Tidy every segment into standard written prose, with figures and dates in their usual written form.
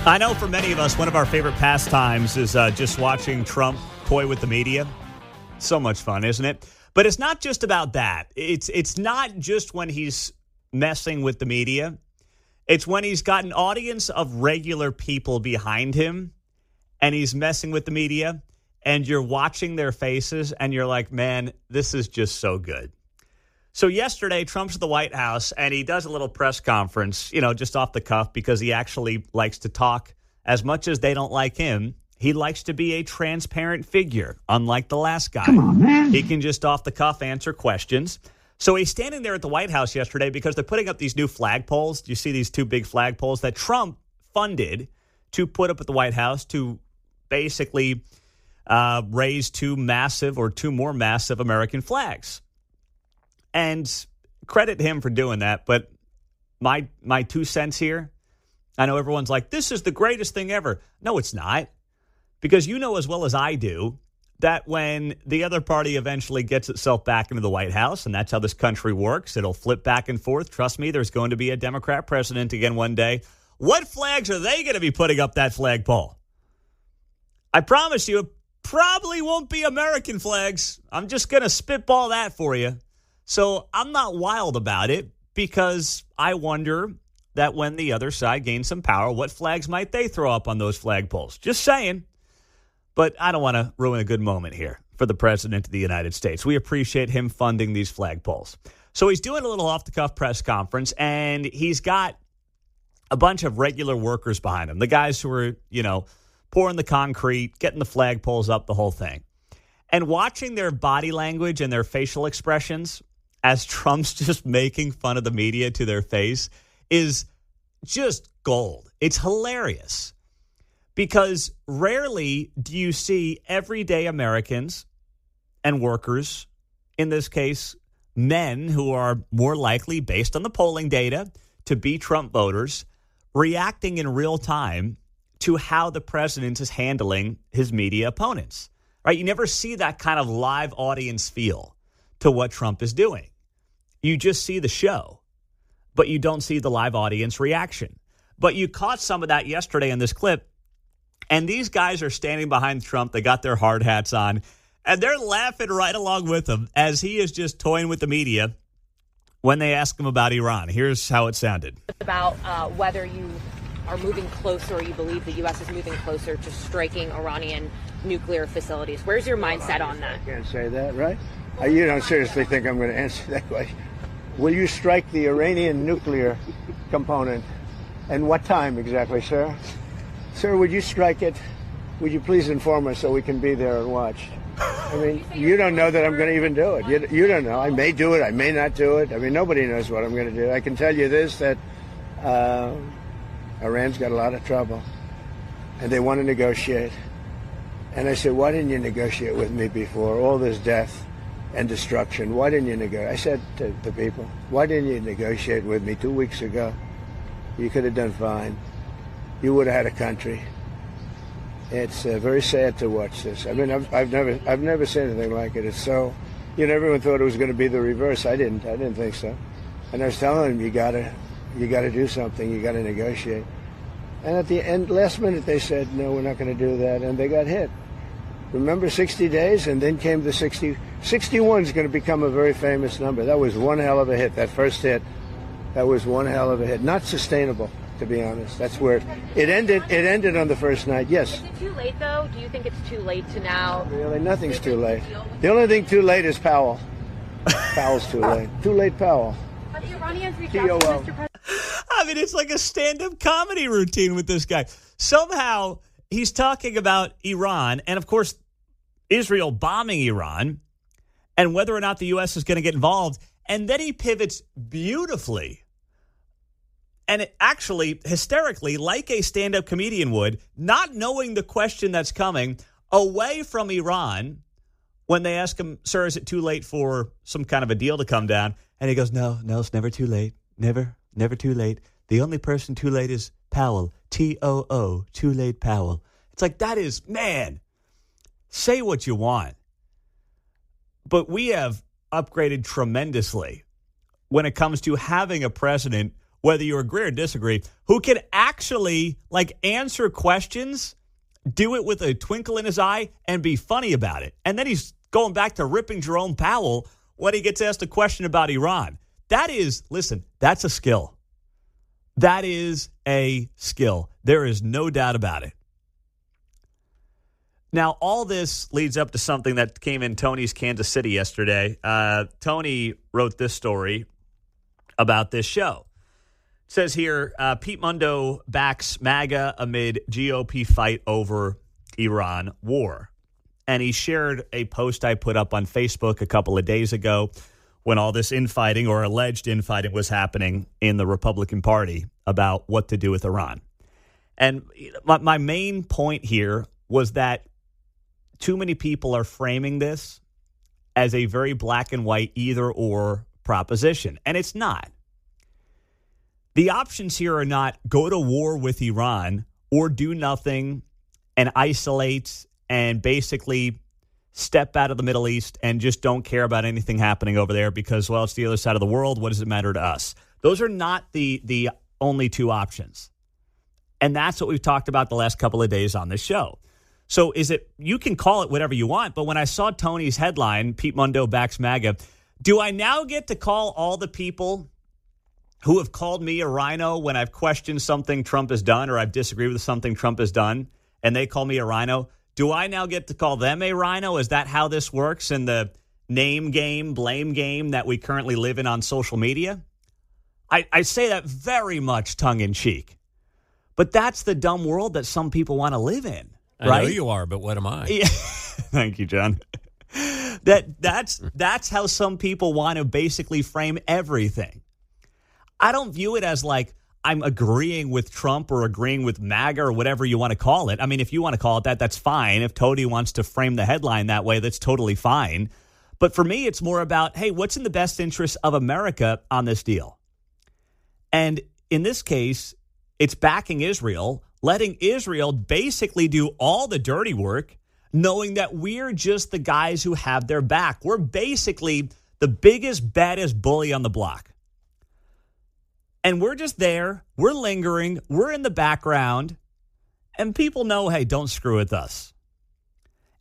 I know for many of us, one of our favorite pastimes is just watching Trump toy with the media. So much fun, isn't it? But it's not just about that. It's not just when he's messing with the media. It's when he's got an audience of regular people behind him and he's messing with the media and you're watching their faces and you're like, man, this is just so good. So yesterday, Trump's at the White House, and he does a little press conference, just off the cuff, because he actually likes to talk. As much as they don't like him, he likes to be a transparent figure, unlike the last guy. Come on, man. He can just off the cuff answer questions. So he's standing there at the White House yesterday because they're putting up these new flagpoles. Do you see these two big flagpoles that Trump funded to put up at the White House to basically raise two more massive American flags? And credit him for doing that, but my 2 cents here, I know everyone's like, this is the greatest thing ever. No, it's not. Because you know as well as I do that when the other party eventually gets itself back into the White House, and that's how this country works, it'll flip back and forth. Trust me, there's going to be a Democrat president again one day. What flags are they going to be putting up that flagpole? I promise you, it probably won't be American flags. I'm just going to spitball that for you. So I'm not wild about it because I wonder that when the other side gains some power, what flags might they throw up on those flagpoles? Just saying. But I don't want to ruin a good moment here for the president of the United States. We appreciate him funding these flagpoles. So he's doing a little off-the-cuff press conference, and he's got a bunch of regular workers behind him, the guys who are, pouring the concrete, getting the flagpoles up, the whole thing. And watching their body language and their facial expressions as Trump's just making fun of the media to their face is just gold. It's hilarious because rarely do you see everyday Americans and workers, in this case, men who are more likely, based on the polling data, to be Trump voters, reacting in real time to how the president is handling his media opponents. Right? You never see that kind of live audience feel to what Trump is doing. You just see the show, but you don't see the live audience reaction. But you caught some of that yesterday in this clip, and these guys are standing behind Trump. They got their hard hats on, and they're laughing right along with him as he is just toying with the media when they ask him about Iran. Here's how it sounded. About whether you are moving closer, or you believe the U.S. is moving closer to striking Iranian nuclear facilities. Where's your mindset on that? I can't say that, right? You don't seriously think I'm going to answer that question? Will you strike the Iranian nuclear component? And what time exactly, sir? Sir, would you strike it? Would you please inform us so we can be there and watch? I mean, you don't know that I'm going to even do it. You don't know. I may do it. I may not do it. I mean, nobody knows what I'm going to do. I can tell you this, that Iran's got a lot of trouble, and they want to negotiate. And I said, why didn't you negotiate with me before? All this death and destruction. Why didn't you negotiate? I said to the people, why didn't you negotiate with me 2 weeks ago? You could have done fine. You would have had a country. It's very sad to watch this. I mean, I've never seen anything like it. It's so, everyone thought it was going to be the reverse. I didn't think so. And I was telling them, you got to do something. You got to negotiate. And at the end, last minute, they said, no, we're not going to do that. And they got hit. Remember 60 days? And then came the 60. 61 is going to become a very famous number. That was one hell of a hit. That first hit, that was one hell of a hit. Not sustainable, to be honest. That's where it ended. It ended on the first night. Yes. Is it too late, though? Do you think it's too late to now? Really, nothing's too late. The only thing too late is Powell. Powell's too late. Too late, Powell. But the Iranians reached out to Mr. President. I mean, it's like a stand-up comedy routine with this guy. Somehow he's talking about Iran and, of course, Israel bombing Iran and whether or not the U.S. is going to get involved. And then he pivots beautifully and it actually hysterically, like a stand-up comedian would, not knowing the question that's coming, away from Iran when they ask him, sir, is it too late for some kind of a deal to come down? And he goes, no, it's never too late. Never too late. The only person too late is Powell. T-O-O, too late Powell. It's like, that is, man, say what you want. But we have upgraded tremendously when it comes to having a president whether you agree or disagree, who can actually, like, answer questions, do it with a twinkle in his eye, and be funny about it. And then he's going back to ripping Jerome Powell when he gets asked a question about Iran. That is, listen, that's a skill. That is a skill. There is no doubt about it. Now, all this leads up to something that came in Tony's Kansas City yesterday. Tony wrote this story about this show. It says here, Pete Mundo backs MAGA amid GOP fight over Iran war. And he shared a post I put up on Facebook a couple of days ago when all this infighting or alleged infighting was happening in the Republican Party about what to do with Iran. And my main point here was that too many people are framing this as a very black and white either or proposition. And it's not. The options here are not go to war with Iran or do nothing and isolate and basically step out of the Middle East and just don't care about anything happening over there because, well, it's the other side of the world. What does it matter to us? Those are not the only two options. And that's what we've talked about the last couple of days on this show. So you can call it whatever you want, but when I saw Tony's headline, Pete Mundo backs MAGA, do I now get to call all the people who have called me a rhino when I've questioned something Trump has done or I've disagreed with something Trump has done and they call me a rhino? Do I now get to call them a rhino? Is that how this works in the name game, blame game that we currently live in on social media? I say that very much tongue-in-cheek. But that's the dumb world that some people want to live in, right? I know you are, but what am I? Yeah. Thank you, John. That's how some people want to basically frame everything. I don't view it as like I'm agreeing with Trump or agreeing with MAGA or whatever you want to call it. I mean, if you want to call it that, that's fine. If Tony wants to frame the headline that way, that's totally fine. But for me, it's more about, hey, what's in the best interest of America on this deal? And in this case, it's backing Israel, letting Israel basically do all the dirty work, knowing that we're just the guys who have their back. We're basically the biggest, baddest bully on the block. And we're just there. We're lingering. We're in the background. And people know, hey, don't screw with us.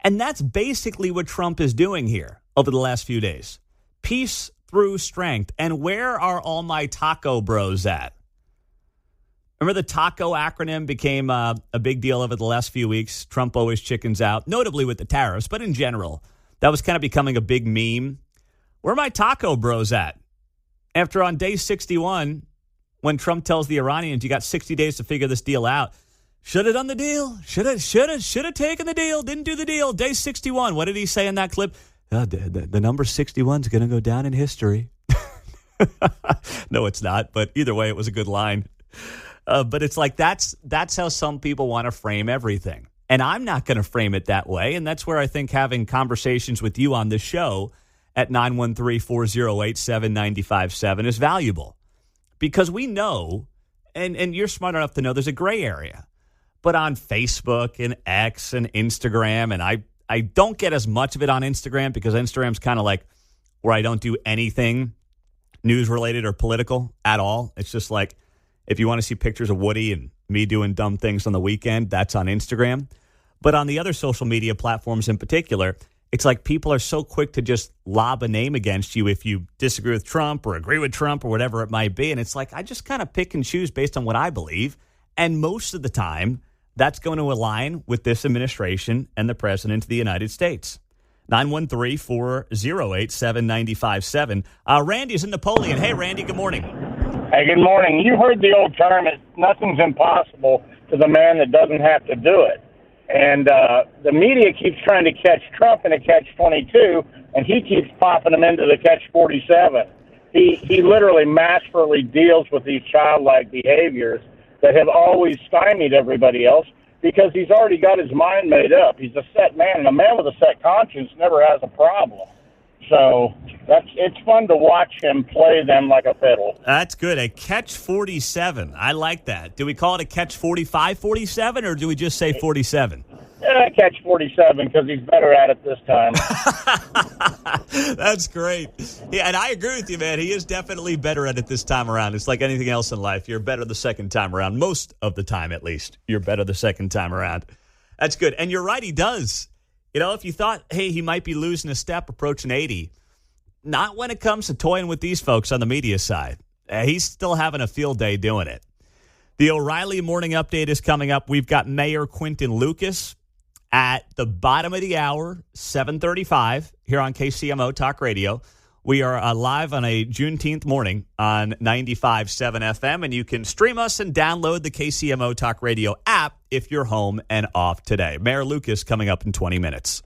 And that's basically what Trump is doing here over the last few days. Peace through strength. And where are all my taco bros at? Remember the taco acronym became a big deal over the last few weeks. Trump always chickens out, notably with the tariffs. But in general, that was kind of becoming a big meme. Where are my taco bros at? After on day 61... when Trump tells the Iranians, you got 60 days to figure this deal out. Should have done the deal. Should have taken the deal. Didn't do the deal. Day 61. What did he say in that clip? The number 61 is going to go down in history. No, it's not. But either way, it was a good line. But it's like that's how some people want to frame everything. And I'm not going to frame it that way. And that's where I think having conversations with you on this show at 913-408-7957 is valuable. Because we know, and you're smart enough to know there's a gray area. But on Facebook and X and Instagram, and I don't get as much of it on Instagram because Instagram's kind of like where I don't do anything news-related or political at all. It's just like if you want to see pictures of Woody and me doing dumb things on the weekend, that's on Instagram. But on the other social media platforms in particular, it's like people are so quick to just lob a name against you if you disagree with Trump or agree with Trump or whatever it might be. And it's like I just kind of pick and choose based on what I believe. And most of the time, that's going to align with this administration and the president of the United States. 913-408-7957. Randy's in Napoleon. Hey, Randy, good morning. Hey, good morning. You heard the old term, nothing's impossible to the man that doesn't have to do it. And the media keeps trying to catch Trump in a catch-22, and he keeps popping them into the catch-47. He literally masterfully deals with these childlike behaviors that have always stymied everybody else because he's already got his mind made up. He's a set man, and a man with a set conscience never has a problem. So it's fun to watch him play them like a fiddle. That's good. A catch-47. I like that. Do we call it a catch-45-47, or do we just say 47? catch 47 because he's better at it this time. That's great. Yeah, and I agree with you, man. He is definitely better at it this time around. It's like anything else in life. You're better the second time around. Most of the time, at least. You're better the second time around. That's good. And you're right, he does. You know, if you thought, hey, he might be losing a step approaching 80, not when it comes to toying with these folks on the media side. He's still having a field day doing it. The O'Reilly Morning Update is coming up. We've got Mayor Quinton Lucas at the bottom of the hour, 7:35, here on KCMO Talk Radio. We are live on a Juneteenth morning on 95.7 FM, and you can stream us and download the KCMO Talk Radio app if you're home and off today. Mayor Lucas coming up in 20 minutes.